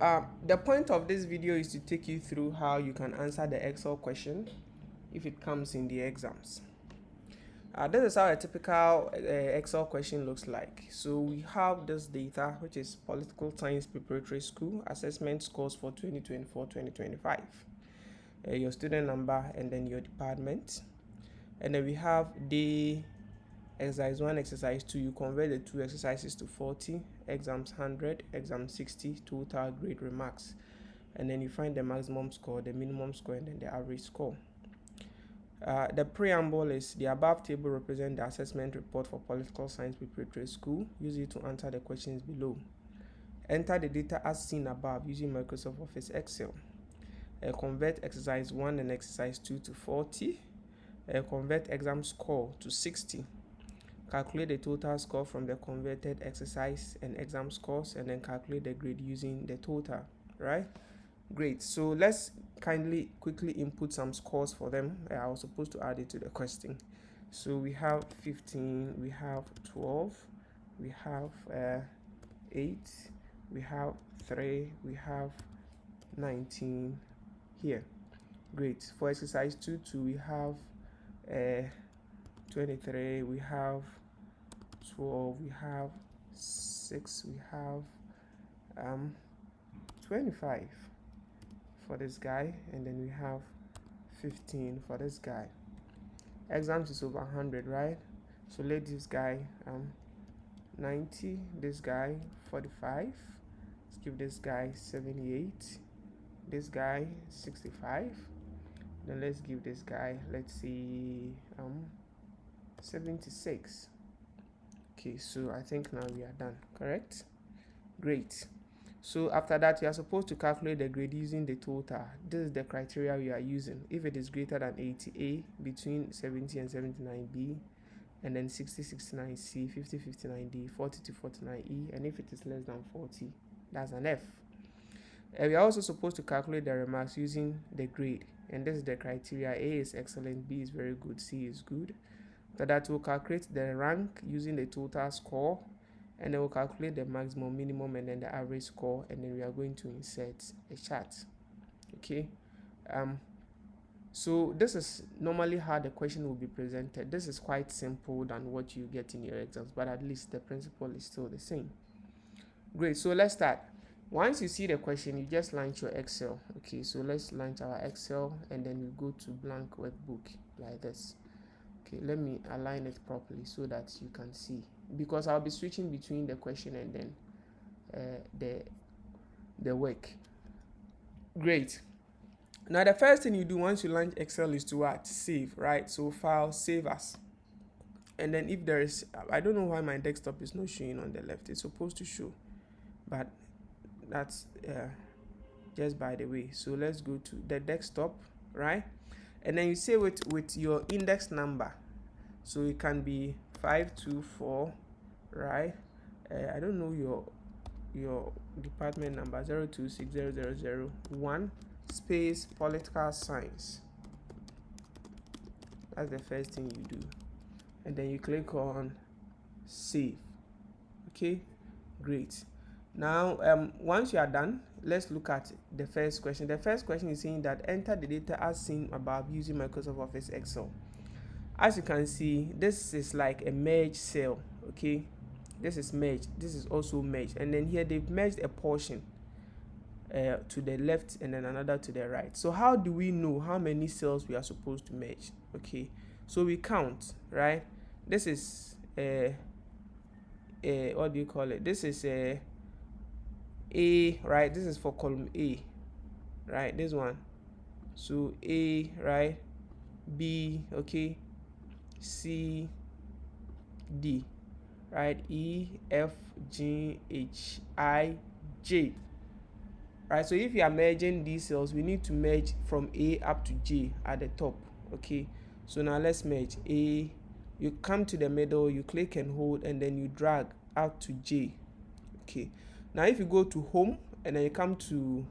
The point of this video is to take you through how you can answer the Excel question if it comes in the exams. This is how a typical Excel question looks like. So we have this data, which is Political Science Preparatory School assessment scores for 2024-2025. Your student number and then your department. And then we have the exercise 1, exercise 2. You convert the two exercises to 40, exams 100, exam 60, total grade remarks. And then you find the maximum score, the minimum score, and then the average score. The preamble is the above table represents the assessment report for Political Science Preparatory School. Use it to answer the questions below. Enter the data as seen above using Microsoft Office Excel. Convert exercise 1 and exercise 2 to 40. Convert exam score to 60. Calculate the total score from the converted exercise and exam scores, and then calculate the grade using the total, right? Great. So let's quickly input some scores for them. I was supposed to add it to the question. So we have 15, we have 12, we have 8, we have 3, we have 19 here. Great. For exercise 2, we have 23, we have 12, we have 6, we have 25 for this guy, and then we have 15 for this guy. Exams is over 100, right? So let this guy 90, this guy 45, let's give this guy 78, this guy 65, then let's give this guy, let's see, 76. Okay, so I think now we are done, correct? Great. So after that, you are supposed to calculate the grade using the total. This is the criteria we are using. If it is greater than 80A, between 70 and 79B, and then 60, 69C, 50, 59D, 40 to 49E, and if it is less than 40, that's an F. We are also supposed to calculate the remarks using the grade, and this is the criteria. A is excellent, B is very good, C is good. After that, we'll calculate the rank using the total score, and then we'll calculate the maximum, minimum, and then the average score, and then we are going to insert a chart. Okay. So this is normally how the question will be presented. This is quite simple than what you get in your exams, but at least the principle is still the same. Great. So let's start. Once you see the question, you just launch your Excel. Okay, so let's launch our Excel, and then we go to blank workbook like this. Okay, let me align it properly so that you can see, because I'll be switching between the question and then the work. Great. Now the first thing you do once you launch Excel is to what? Save, right? So file, save as. And then if there is, I don't know why my desktop is not showing on the left. It's supposed to show, but that's just by the way. So let's go to the desktop, right? And then you save it with your index number. So it can be 524, right? I don't know your department number, 0260001 space political science. That's the first thing you do. And then you click on save. Okay, great. Now once you are done, let's look at the first question. The first question is saying that enter the data as seen above using Microsoft Office Excel. As you can see, this is like a merge cell. Okay, this is merged, this is also merged, and then here they've merged a portion to the left and then another to the right. So how do we know how many cells we are supposed to merge? Okay, so we count, right? This is what do you call it? This is A, right? This is for column A, right? This one. So A, right? B, okay? C, D, right? E, F, G, H, I, J. Right, so if you are merging these cells, we need to merge from A up to J at the top. Okay, so now let's merge A. You come to the middle, you click and hold, and then you drag out to J. Okay, now if you go to home and then you come to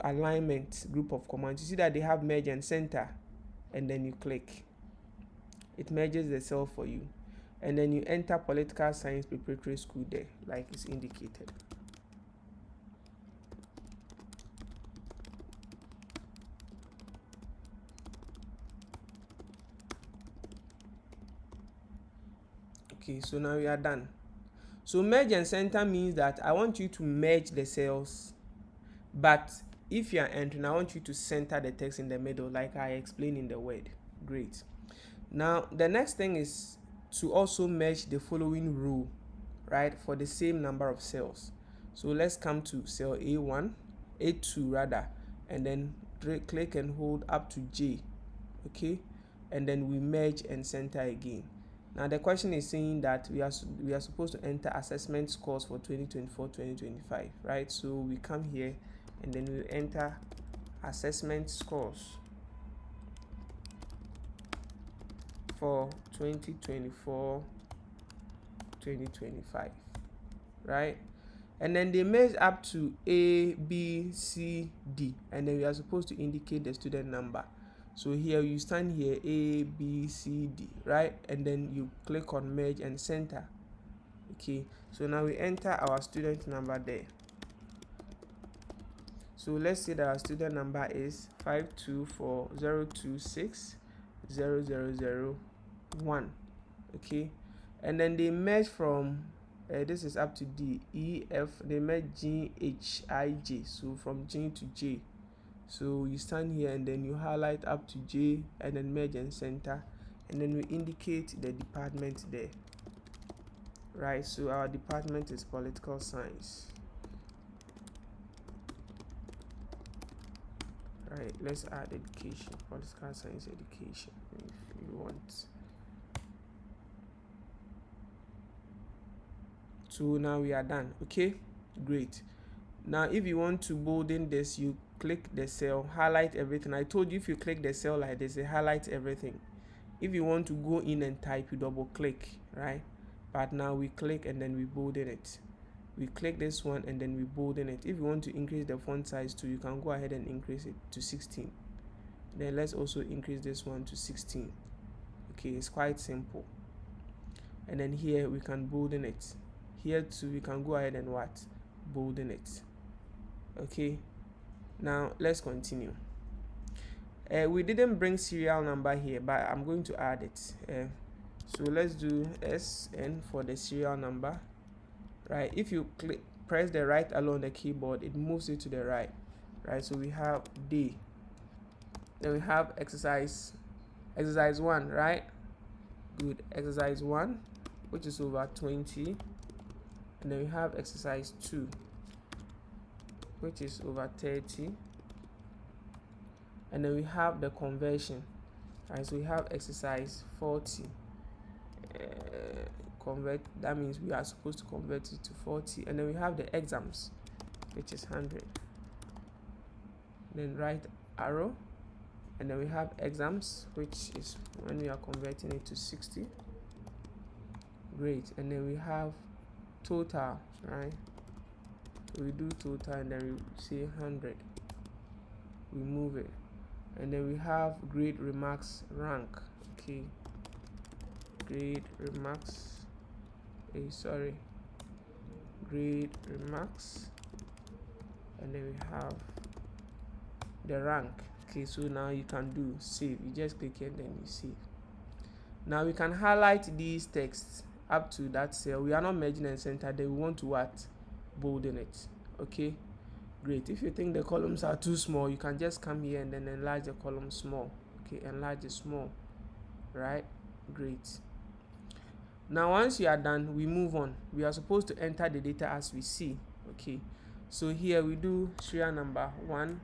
alignment group of commands, you see that they have merge and center, and then you click, it merges the cell for you, and then you enter Political Science Preparatory School there like it's indicated. Okay, so now we are done. So merge and center means that I want you to merge the cells, but if you are entering, I want you to center the text in the middle like I explained in the word. Great. Now the next thing is to also merge the following row, right, for the same number of cells. So let's come to cell A1, A2 rather, and then click and hold up to J. Okay, and then we merge and center again. Now the question is saying that we are supposed to enter assessment scores for 2024-2025, right? So we come here and then we enter assessment scores for 2024-2025, right? And then they merge up to A, B, C, D, and then we are supposed to indicate the student number. So here you stand here A, B, C, D, right? And then you click on merge and center. Okay, so now we enter our student number there. So let's say that our student number is 52402600001. Okay, and then they merge from this is up to D, E, F, they merge G, H, I, J. So from G to J. So you stand here and then you highlight up to J and then merge and center, and then we indicate the department there, right? So our department is political science, right? Let's add education, political science education if you want. So now we are done. Okay, great. Now if you want to bolden this, you click the cell, highlight everything. I told you if you click the cell like this, it highlights everything. If you want to go in and type, you double click, right? But now we click and then we bolden it. We click this one and then we bolden it. If you want to increase the font size too, you can go ahead and increase it to 16. Then let's also increase this one to 16. Okay, it's quite simple. And then here we can bolden it. Here too we can go ahead and what? Bolden it. Okay, now let's continue. We didn't bring serial number here, but I'm going to add it. So let's do SN for the serial number, right? If you press the right arrow on the keyboard, it moves it to the right, right? So we have D, then we have exercise 1, right? Good. Exercise 1, which is over 20, and then we have exercise 2, which is over 30, and then we have the conversion, right? So we have exercise 40. Convert, that means we are supposed to convert it to 40, and then we have the exams, which is 100. Then right arrow, and then we have exams, which is when we are converting it to 60. Great. And then we have total, right? We do total and then we say 100, we move it, and then we have grade, remarks, rank. Okay, grade, remarks, grade, remarks, and then we have the rank. Okay, so now you can do save. You just click it and then you save. Now we can highlight these texts up to that cell. We are not merging and center, then we want to what? Bolden it. Okay, great. If you think the columns are too small, you can just come here and then enlarge the column small. Okay, enlarge it small, right? Great. Now once you are done, we move on. We are supposed to enter the data as we see. Okay, so here we do serial number 1,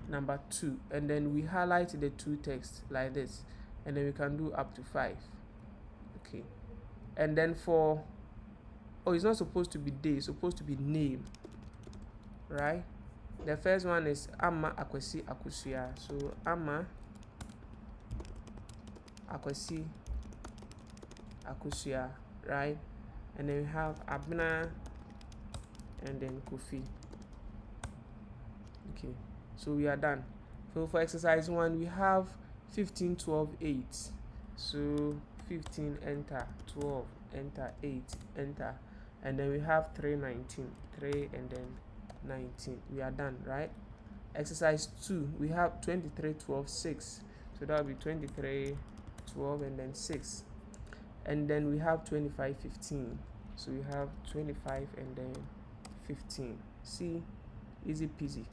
number 2, and then we highlight the 2 text like this, and then we can do up to 5. Okay, and then for it's not supposed to be day, it's supposed to be name, right? The first one is Ama Akwesi Akusua. So Ama Akwesi Akusua, right? And then we have Abna and then Kofi. Okay, so we are done. So for exercise 1, we have 15, 12, 8. So 15, enter, 12, enter, 8, enter, and then we have 3, 19, 3 and then 19. We are done, right? Exercise 2, we have 23, 12, 6. So that will be 23, 12 and then 6. and then we have 25, 15. So we have 25 and then 15. See, easy peasy.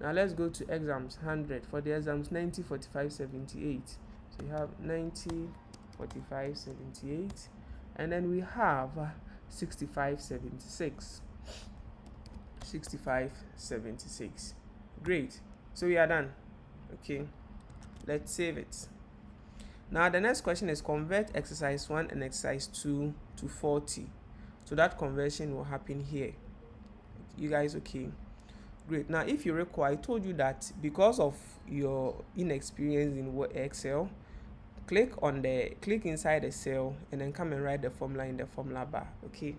Now let's go to exams 100. For the exams 90, 45, 78. So you have 90, 45, 78, and then we have 65, 76. 65, 76. Great. So we are done. Okay, let's save it. Now the next question is convert exercise 1 and exercise 2 to 40. So that conversion will happen here. You guys okay? Great. Now if you recall, I told you that because of your inexperience in Excel, click inside the cell and then come and write the formula in the formula bar. Okay,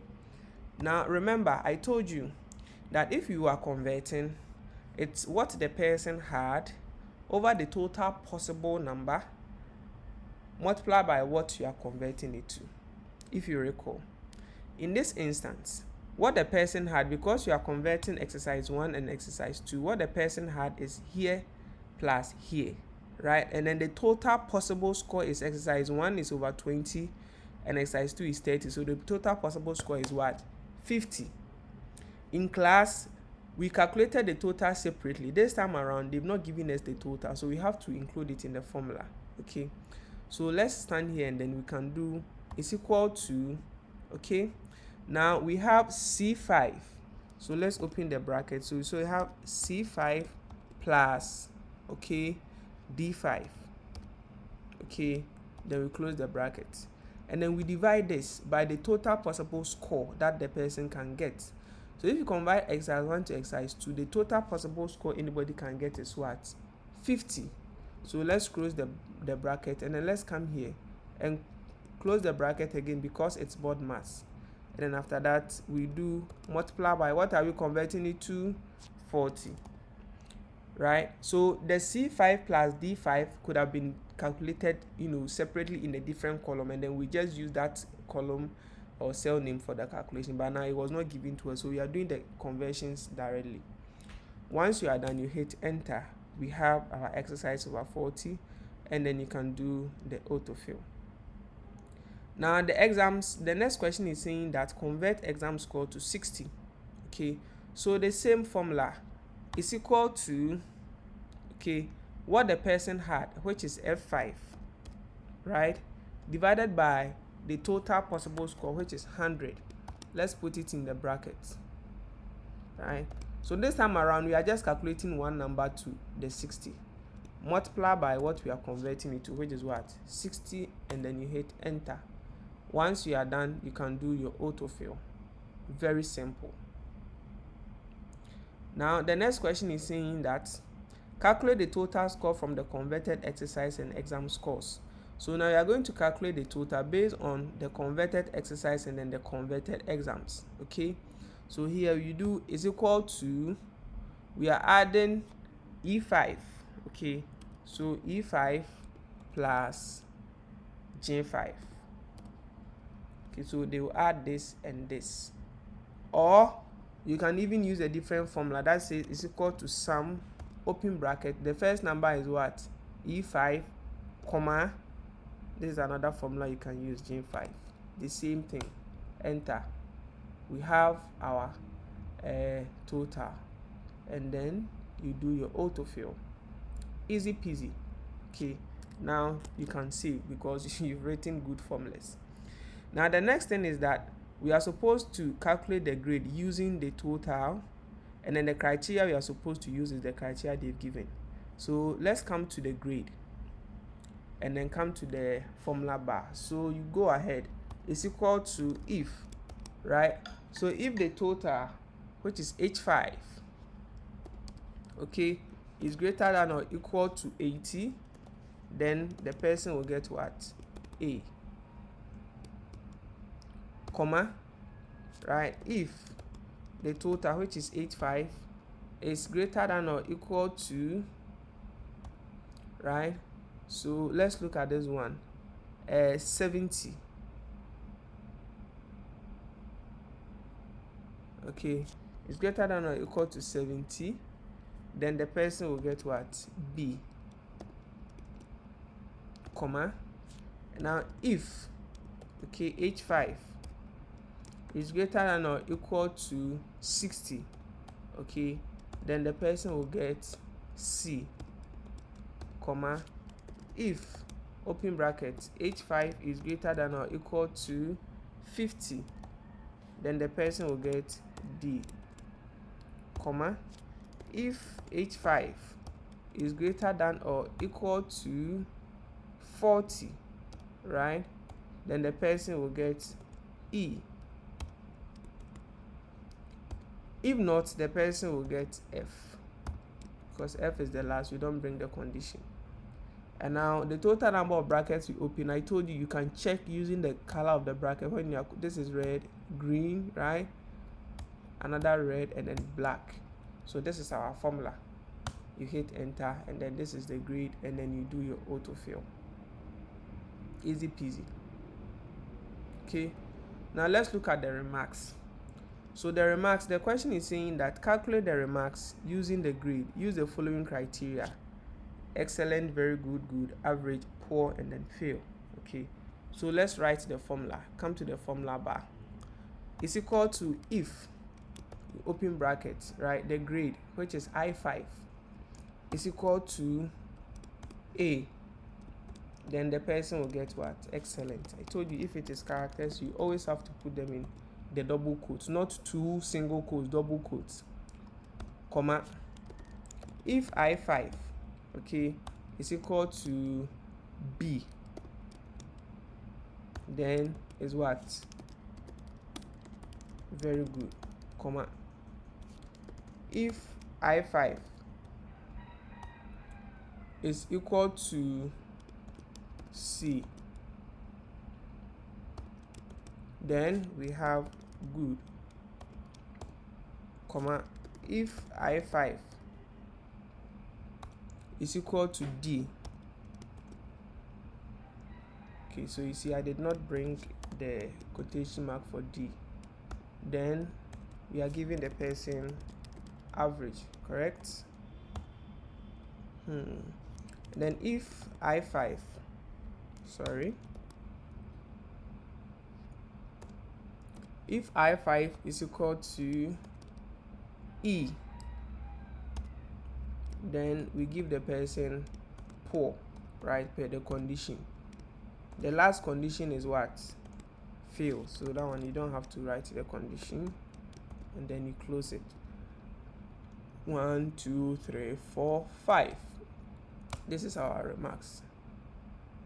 now remember I told you that if you are converting, it's what the person had over the total possible number multiplied by what you are converting it to. If you recall, in this instance, what the person had, because you are converting exercise 1 and exercise 2, what the person had is here plus here, right? And then the total possible score is exercise 1 is over 20 and exercise 2 is 30. So the total possible score is what? 50. In class, we calculated the total separately. This time around, they've not given us the total, so we have to include it in the formula. Okay, so let's stand here and then we can do is equal to, okay, now we have C5. So let's open the bracket. So we have C5 plus, okay, D5. Okay, then we close the bracket. And then we divide this by the total possible score that the person can get. So if you combine exercise 1 to exercise 2, the total possible score anybody can get is what? 50. So let's close the bracket and then let's come here and close the bracket again because it's board mass. And then after that, we do multiply by what are we converting it to? 40. Right? So the C5 plus D5 could have been calculated, separately in a different column, and then we just use that column or cell name for the calculation, but now it was not given to us, so we are doing the conversions directly. Once you are done, you hit enter. We have our exercise over 40, and then you can do the autofill. Now the next question is saying that convert exam score to 60. Okay, so the same formula is equal to, okay, what the person had, which is F5, right, divided by the total possible score, which is 100. Let's put it in the brackets, right? So this time around, we are just calculating one number to the 60. Multiply by what we are converting it to, which is what? 60, and then you hit enter. Once you are done, you can do your autofill. Very simple. Now, the next question is saying that calculate the total score from the converted exercise and exam scores. So now you are going to calculate the total based on the converted exercise and then the converted exams. Okay, so here you do is equal to, we are adding E5. Okay, so E5 plus J5. Okay, so they will add this and this, or you can even use a different formula that says is equal to sum, open bracket, the first number is what? E5, comma, this is another formula you can use, J5, the same thing, enter. We have our total, and then you do your autofill. Easy peasy. Okay, now you can see because you've written good formulas. Now the next thing is that we are supposed to calculate the grade using the total, and then the criteria we are supposed to use is the criteria they've given. So let's come to the grade and then come to the formula bar. So you go ahead, it's equal to if, right? So if the total, which is H5, okay, is greater than or equal to 80, then the person will get what? A, comma, right? If the total, which is H5, is greater than or equal to, right? So let's look at this one, 70. Okay, it's greater than or equal to 70, then the person will get what? B, comma. Now if okay, H5 is greater than or equal to 60, okay, then the person will get C, comma, if, open bracket, H5 is greater than or equal to 50, then the person will get D, comma, if H5 is greater than or equal to 40, right, then the person will get E. If not, the person will get F, because F is the last, we don't bring the condition. And now the total number of brackets we open, I told you can check using the color of the bracket. When you are, this is red, green, right, another red, and then black. So this is our formula. You hit enter, and then this is the grade, and then you do your autofill. Easy peasy. Okay, now let's look at the remarks. So the remarks, the question is saying that calculate the remarks using the grade. Use the following criteria: excellent, very good, good, average, poor, and then fail. Okay, so let's write the formula. Come to the formula bar. It's equal to, if, open brackets, right, the grade, which is I5, is equal to A, then the person will get what? Excellent. I told you, if it is characters, you always have to put them in the double quotes, not two single quotes, double quotes, comma, if I5, okay, is equal to B, then is what? Very good, comma, if I5 is equal to C, then we have good, comma, if I5 is equal to D. Okay, so you see I did not bring the quotation mark for D. Then we are giving the person average, correct? Then if I5, if I5 is equal to E, then we give the person poor, right, per the condition. The last condition is what? Fail. So that one you don't have to write the condition, and then you close it. 1, 2, 3, 4, 5. This is our remarks.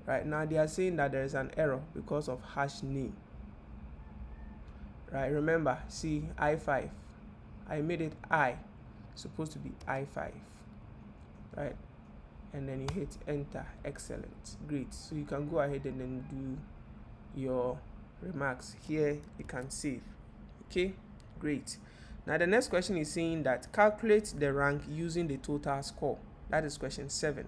Right now they are saying that there is an error because of hash name. Right, remember, see, I5, I made it I, supposed to be I5, right, and then you hit enter. Excellent, great. So you can go ahead and then do your remarks here. You can save. Okay, great. Now the next question is saying that calculate the rank using the total score. That is question 7.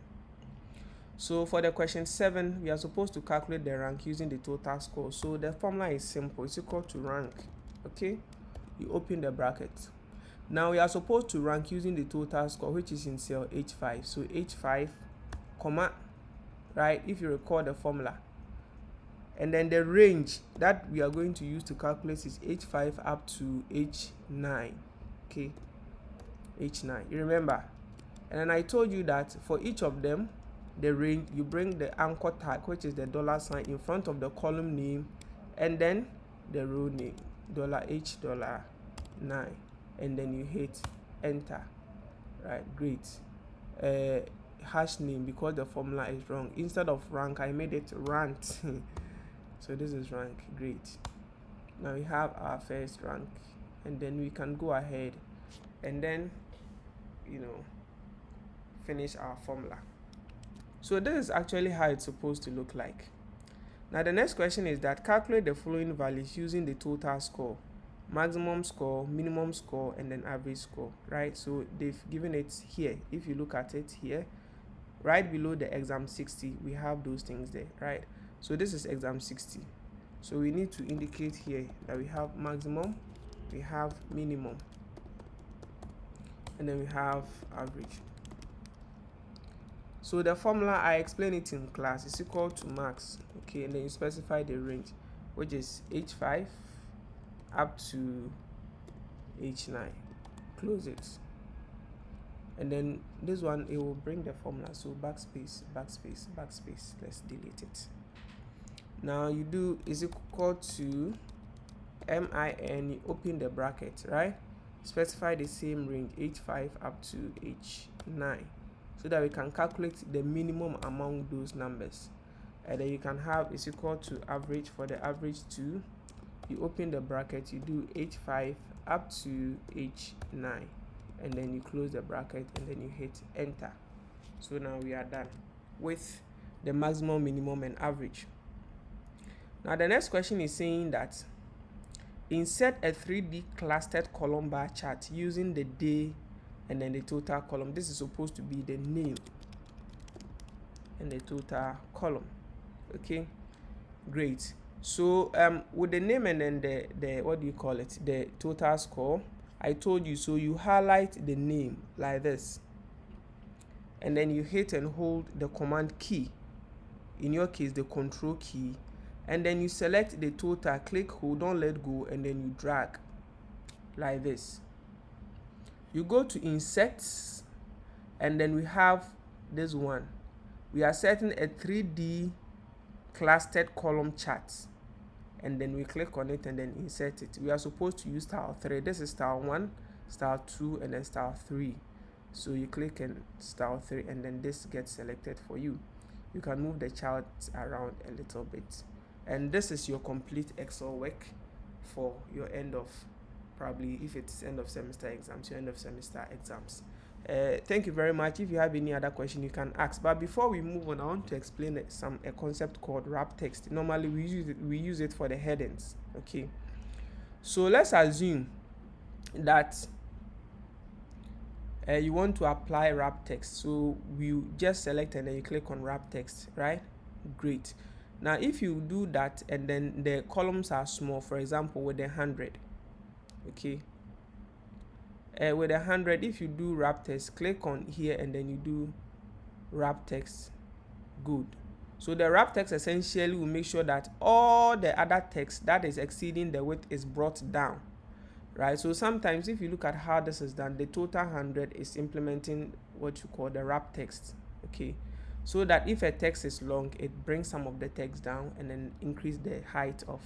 So for the question 7, we are supposed to calculate the rank using the total score. So the formula is simple. It's equal to rank. Okay, you open the bracket. Now we are supposed to rank using the total score, which is in cell H5. So H5, comma, right, if you recall the formula, and then the range that we are going to use to calculate is H5 up to H9. Okay, H9, you remember. And then I told you that for each of them, the range, you bring the anchor tag, which is the $sign, in front of the column name, and then the row name, $H, $9, and then you hit enter. Right, great. Hash name, because the formula is wrong. Instead of rank, I made it rant. So this is rank. Great. Now we have our first rank, and then we can go ahead and then, finish our formula. So this is actually how it's supposed to look like. Now the next question is that calculate the following values using the total score: maximum score, minimum score, and then average score, right? So they've given it here. If you look at it here, right below the exam 60, we have those things there, right? So this is exam 60. So we need to indicate here that we have maximum, we have minimum, and then we have average. So the formula, I explained it in class, is equal to max, okay, and then you specify the range. which is H5 up to H9. Close it. And then this one, it will bring the formula. So backspace, backspace, backspace. Let's delete it. Now you do is equal to MIN, you open the bracket, right? Specify the same range H5 up to H9 so that we can calculate the minimum among those numbers. And then you can have is equal to average. For the average 2, you open the bracket, you do H5 up to H9, and then you close the bracket and then you hit enter. So now we are done with the maximum, minimum, and average. Now the next question is saying that insert a 3D clustered column bar chart using the day and then the total column. This is supposed to be the name and the total column. Okay, great. So with the name and then the what do you call it, the total score, I told you, so you highlight the name like this, and then you hit and hold the command key, in your case the control key, and then you select the total, click, hold, don't let go, and then you drag like this. You go to insert, and then we have this one. We are setting a 3D clustered column chart, and then we click on it and then insert it. We are supposed to use style 3. This is style 1, style 2, and then style 3. So you click on style 3, and then this gets selected for you. You can move the chart around a little bit, and this is your complete Excel work for your end of, probably if it's end of semester exams, your end of semester exams. Thank you very much. If you have any other question, you can ask. But before we move on, I want to explain a concept called wrap text. Normally we use it for the headings. Okay, so let's assume that you want to apply wrap text. So we just select and then you click on wrap text, right? Great. Now if you do that and then the columns are small, for example with 100, okay, with 100, if you do wrap text, click on here and then you do wrap text. Good. So the wrap text essentially will make sure that all the other text that is exceeding the width is brought down, right? So sometimes if you look at how this is done, the total 100 is implementing what you call the wrap text, okay, so that if a text is long, it brings some of the text down and then increase the height of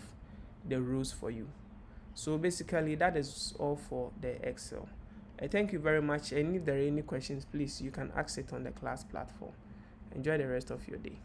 the rows for you. So basically that is all for the Excel. Thank you very much, and if there are any questions, please you can ask it on the class platform. Enjoy the rest of your day.